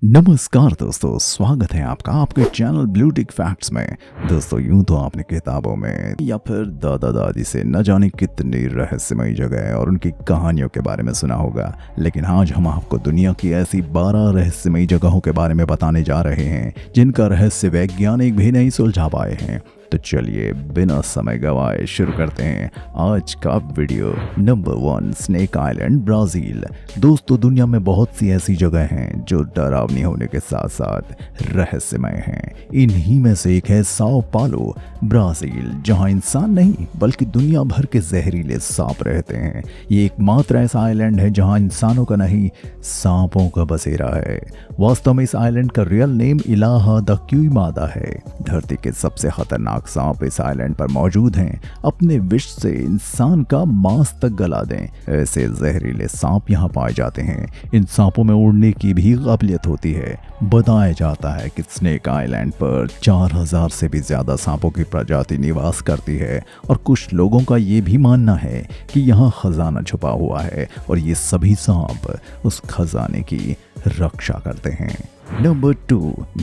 नमस्कार दोस्तों, स्वागत है आपका आपके चैनल ब्लूटिक फैक्ट्स में। दोस्तों, यूं तो आपने किताबों में या फिर दादा दादी से न जाने कितनी रहस्यमयी जगह और उनकी कहानियों के बारे में सुना होगा, लेकिन आज हम आपको दुनिया की ऐसी 12 रहस्यमयी जगहों के बारे में बताने जा रहे हैं जिनका रहस्य वैज्ञानिक भी नहीं सुलझा पाए हैं। तो चलिए बिना समय गवाए शुरू करते हैं आज का video. Number 1, snake island, Brazil. दोस्तों, दुनिया में बहुत सी ऐसी जगह हैं जो डरावनी होने के साथ साथ रहस्यमय हैं। इन्हीं में से एक है साओ पालो, ब्राजील, जहां इंसान नहीं बल्कि दुनिया भर के जहरीले सांप रहते हैं। ये एकमात्र ऐसा आइलैंड है जहां इंसानों का नहीं, सांपों का बसेरा है। वास्तव में इस आइलैंड का रियल नेम इलाहा द क्यूइमादा है। धरती के सबसे खतरनाक सांप इस आइलैंड पर मौजूद हैं। अपने विष से इंसान का मांस तक गला दें, ऐसे जहरीले सांप यहाँ पाए जाते हैं। इन सांपों में उड़ने की भी काबिलियत होती है। बताया जाता है कि स्नेक आइलैंड पर 4000 से भी ज्यादा सांपों की प्रजाति निवास करती है और कुछ लोगों का ये भी मानना है कि यहाँ खजाना छुपा हुआ है और ये सभी सांप उस खजाने की रक्षा करते हैं। Number 2,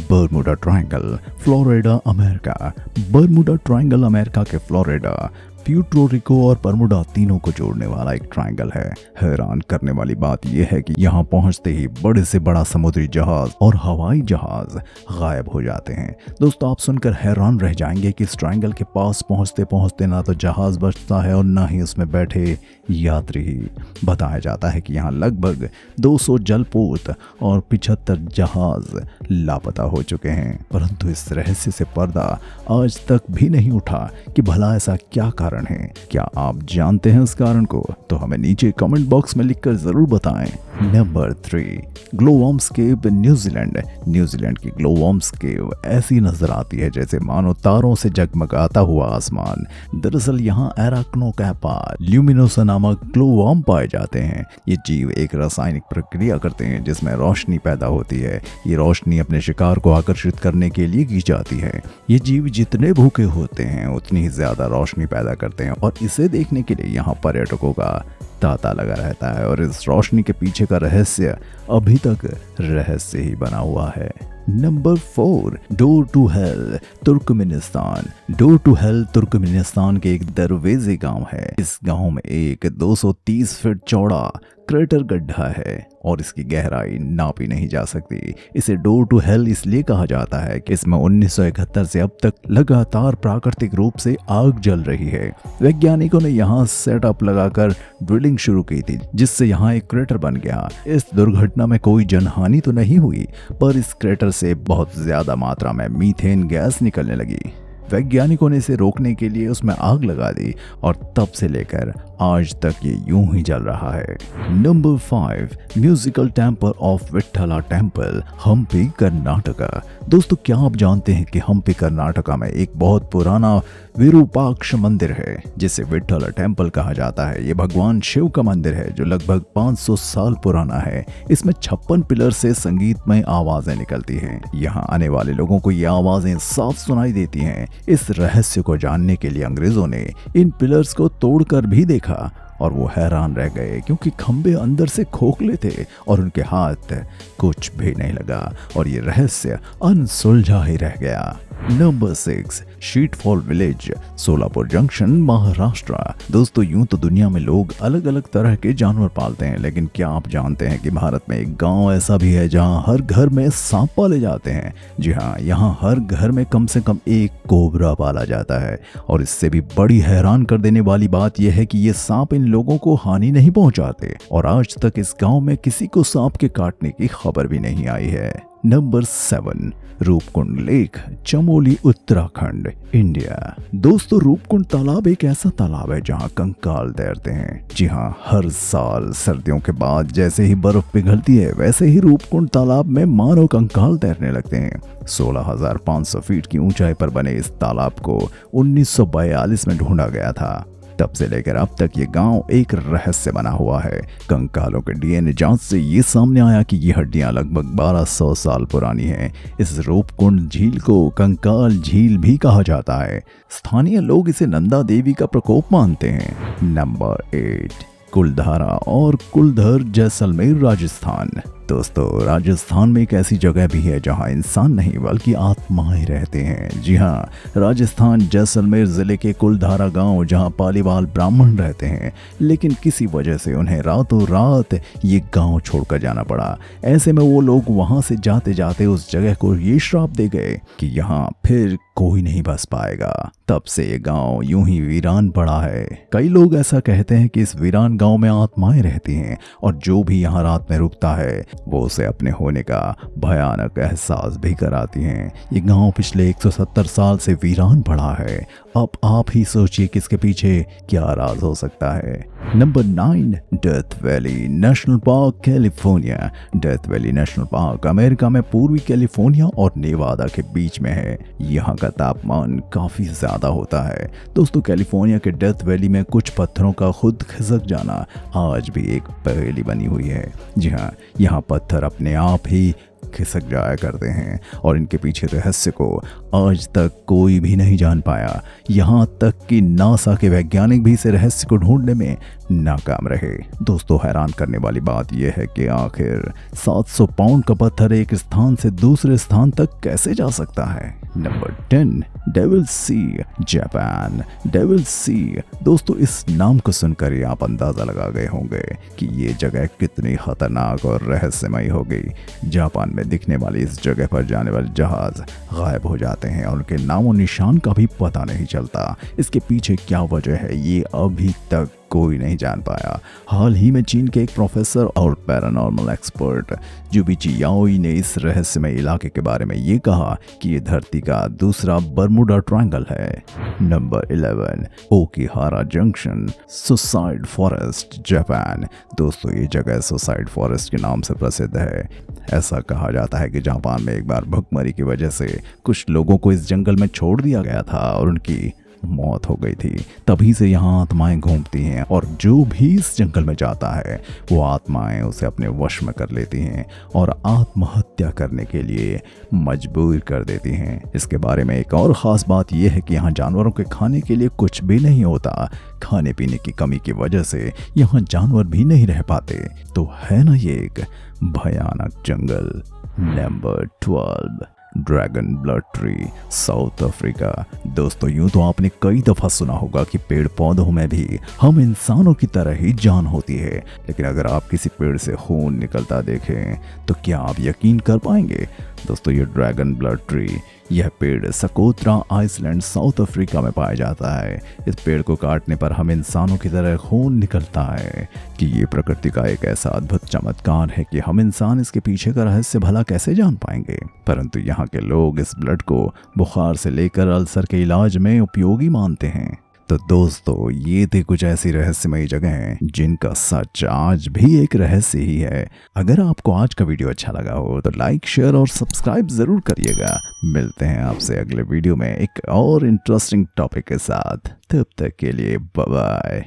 Bermuda triangle, Florida, America. Bermuda triangle America के फ्लोरिडा, प्यूर्टो रिको और बर्मुडा तीनों को जोड़ने वाला एक ट्रायंगल है। हैरान करने वाली बात यह है कि यहाँ पहुंचते ही बड़े से बड़ा समुद्री जहाज और हवाई जहाज गायब हो जाते हैं। दोस्तों, आप सुनकर हैरान रह जाएंगे कि इस ट्रायंगल के पास पहुंचते पहुंचते ना तो जहाज बचता है और ना ही उसमें बैठे यात्री। बताया जाता है कि यहाँ लगभग 200 जलपोत और 75 जहाज लापता हो चुके हैं, परंतु इस रहस्य से पर्दा आज तक भी नहीं उठा कि भला ऐसा क्या कारण है। क्या आप जानते हैं उस कारण को? तो हमें नीचे कमेंट बॉक्स में लिखकर जरूर बताएं। नंबर 3, ग्लोवर्म्स केव, न्यूजीलैंड। न्यूजीलैंड की ग्लोवर्म्स केव ऐसी नजर आती है जैसे मानो तारों से जगमगाता हुआ आसमान। दरअसल यहाँ एराक्नोकैपा ल्यूमिनोसा नामक ग्लोवर्म पाए जाते हैं। ये जीव एक रासायनिक प्रक्रिया करते हैं जिसमें रोशनी पैदा होती है। ये रोशनी अपने शिकार को आकर्षित करने के लिए की जाती है। ये जीव जितने भूखे होते हैं उतनी ही ज्यादा रोशनी पैदा करते हैं और इसे देखने के लिए यहाँ पर्यटकों का तांता लगा रहता है और इस रोशनी के पीछे का रहस्य अभी तक रहस्य ही बना हुआ है। Number 4, door to hell, Turkmenistan. Door to hell Turkmenistan के एक दरवेजे गांव है। इस गांव में एक 230 फीट चौड़ा क्रेटर गड्ढा है और इसकी गहराई नापी नहीं जा सकती। इसे डोर टू हेल इसलिए कहा जाता है कि इसमें 1971 से अब तक लगातार प्राकृतिक रूप से आग जल रही है। वैज्ञानिकों ने यहाँ सेटअप लगाकर ड्रिलिंग शुरू की थी जिससे यहाँ एक क्रेटर बन गया। इस दुर्घटना में कोई जनहानि तो नहीं हुई, पर इस क्रेटर से बहुत ज्यादा मात्रा में मीथेन गैस निकलने लगी। वैज्ञानिकों ने इसे रोकने के लिए उसमें आग लगा दी और तब से लेकर आज तक ये यूं ही जल रहा है। Number 5, musical temple of Vitthala temple, Hampi, Karnataka. दोस्तों, क्या आप जानते हैं कि हम्पी कर्नाटका में एक बहुत पुराना विरूपाक्ष मंदिर है जिसे विट्ठला टेम्पल कहा जाता है। ये भगवान शिव का मंदिर है जो लगभग 500 साल पुराना है। इसमें 56 पिलर से संगीतमय आवाजें निकलती हैं। यहाँ आने वाले लोगों को ये आवाजें साफ सुनाई देती हैं। इस रहस्य को जानने के लिए अंग्रेजों ने इन पिलर्स को तोड़कर भी देखा और वो हैरान रह गए क्योंकि खंबे अंदर से खोखले थे और उनके हाथ कुछ भी नहीं लगा और ये रहस्य अनसुलझा ही रह गया। Number 6, Shetphal village, Solapur junction, Maharashtra. दोस्तों, यूं तो दुनिया में लोग अलग अलग तरह के जानवर पालते हैं, लेकिन क्या आप जानते हैं कि भारत में एक गांव ऐसा भी है जहां हर घर में सांप पाले जाते हैं? जी हाँ, यहाँ हर घर में कम से कम एक कोबरा पाला जाता है और इससे भी बड़ी हैरान कर देने वाली बात यह है कि ये सांप इन लोगों को हानि नहीं पहुंचाते और आज तक इस गांव में किसी को सांप के काटने की खबर भी नहीं आई है। Number 7, Roopkund lake, Chamoli, Uttarakhand, India. दोस्तों, रूपकुंड तालाब एक ऐसा तालाब है जहां कंकाल तैरते हैं। जी हां, हर साल सर्दियों के बाद जैसे ही बर्फ पिघलती है वैसे ही रूपकुंड तालाब में मानव कंकाल तैरने लगते हैं। 16,500 फीट की ऊंचाई पर बने इस तालाब को 1942 में ढूंढा गया था। तब से लेकर अब तक ये गांव एक रहस्य बना हुआ है। कंकालों के डीएनए जांच से ये सामने आया कि ये हड्डियां लगभग 1200 साल पुरानी हैं। इस रूपकुंड झील को कंकाल झील भी कहा जाता है। स्थानीय लोग इसे नंदा देवी का प्रकोप मानते हैं। नंबर 8, कुलधारा और कुलधर, जैसलमेर, राजस्थान। दोस्तों, राजस्थान में एक ऐसी जगह भी है जहां इंसान नहीं बल्कि आत्माएं रहते हैं। जी हाँ, राजस्थान जैसलमेर जिले के कुलधारा गांव, जहां पालीवाल ब्राह्मण रहते हैं, लेकिन किसी वजह से उन्हें रातों रात ये गांव छोड़कर जाना पड़ा। ऐसे में वो लोग वहां से जाते जाते उस जगह को ये श्राप दे गए कि यहाँ फिर कोई नहीं बस पाएगा। तब से ये गांव यूं ही वीरान पड़ा है। कई लोग ऐसा कहते हैं कि इस वीरान गांव में आत्माएं रहती हैं और जो भी यहाँ रात में रुकता है वो उसे अपने होने का भयानक एहसास भी कराती हैं। ये गांव पिछले 170 साल से वीरान पड़ा है। अब आप ही सोचिए कि इसके पीछे क्या राज हो सकता है। Number 9, death valley national park, California. Death valley national park America में पूर्वी कैलिफोर्निया और नेवादा के बीच में है। यहाँ का तापमान काफी ज्यादा होता है। दोस्तों, कैलिफोर्निया के डेथ वैली में कुछ पत्थरों का खुद खिसक जाना आज भी एक पहेली बनी हुई है। जी हाँ, यहाँ पत्थर अपने आप ही खिसक जाया करते हैं और इनके पीछे रहस्य को आज तक कोई भी नहीं जान पाया। यहाँ तक कि नासा के वैज्ञानिक भी इस रहस्य को ढूंढने में नाकाम रहे। दोस्तों, हैरान करने वाली बात यह है कि आखिर 700 पाउंड का पत्थर एक स्थान से दूसरे स्थान तक कैसे जा सकता है। नंबर 10, डेविल सी, जापान। डेविल सी, दोस्तों, इस नाम को सुनकर ही आप अंदाजा लगा गए होंगे कि ये जगह कितनी खतरनाक और रहस्यमयी होगी। जापान में दिखने वाली इस जगह पर जाने वाले जहाज गायब हो जाते हैं और उनके नामो निशान का भी पता नहीं चलता। इसके पीछे क्या वजह है ये अभी तक कोई नहीं जान पाया। हाल ही में चीन के एक प्रोफेसर और पैरानॉर्मल एक्सपर्ट जुबिची याओई ने इस रहस्यमय इलाके के बारे में ये कहा कि ये धरती का दूसरा बर्मुडा ट्रायंगल है। Number 11, Aokigahara junction, suicide forest, Japan. दोस्तों, ये जगह सुसाइड फॉरेस्ट के नाम से प्रसिद्ध है। ऐसा कहा जाता है कि जापान में एक बार भुखमरी की वजह से कुछ लोगों को इस जंगल में छोड़ दिया गया था और उनकी मौत हो गई थी। तभी से यहाँ आत्माएं घूमती हैं और जो भी इस जंगल में जाता है वो आत्माएं उसे अपने वश में कर लेती हैं और आत्महत्या करने के लिए मजबूर कर देती हैं। इसके बारे में एक और ख़ास बात यह है कि यहाँ जानवरों के खाने के लिए कुछ भी नहीं होता। खाने पीने की कमी की वजह से यहाँ जानवर भी नहीं रह पाते। तो है ना ये एक भयानक जंगल। Number 12, dragon blood tree, South Africa. दोस्तों, यूं तो आपने कई दफा सुना होगा कि पेड़ पौधों में भी हम इंसानों की तरह ही जान होती है, लेकिन अगर आप किसी पेड़ से खून निकलता देखें तो क्या आप यकीन कर पाएंगे। दोस्तों, ये ड्रैगन ब्लड ट्री, यह पेड़ सकोत्रा आइसलैंड, साउथ अफ्रीका में पाया जाता है। इस पेड़ को काटने पर हम इंसानों की तरह खून निकलता है कि ये प्रकृति का एक ऐसा अद्भुत चमत्कार है कि हम इंसान इसके पीछे का रहस्य भला कैसे जान पाएंगे। परंतु यहाँ के लोग इस ब्लड को बुखार से लेकर अल्सर के इलाज में उपयोगी मानते हैं। तो दोस्तों, ये थी कुछ ऐसी रहस्यमयी जगहें जिनका सच आज भी एक रहस्य ही है। अगर आपको आज का वीडियो अच्छा लगा हो तो लाइक, शेयर और सब्सक्राइब जरूर करिएगा। मिलते हैं आपसे अगले वीडियो में एक और इंटरेस्टिंग टॉपिक के साथ। तब तक के लिए बाय बाय।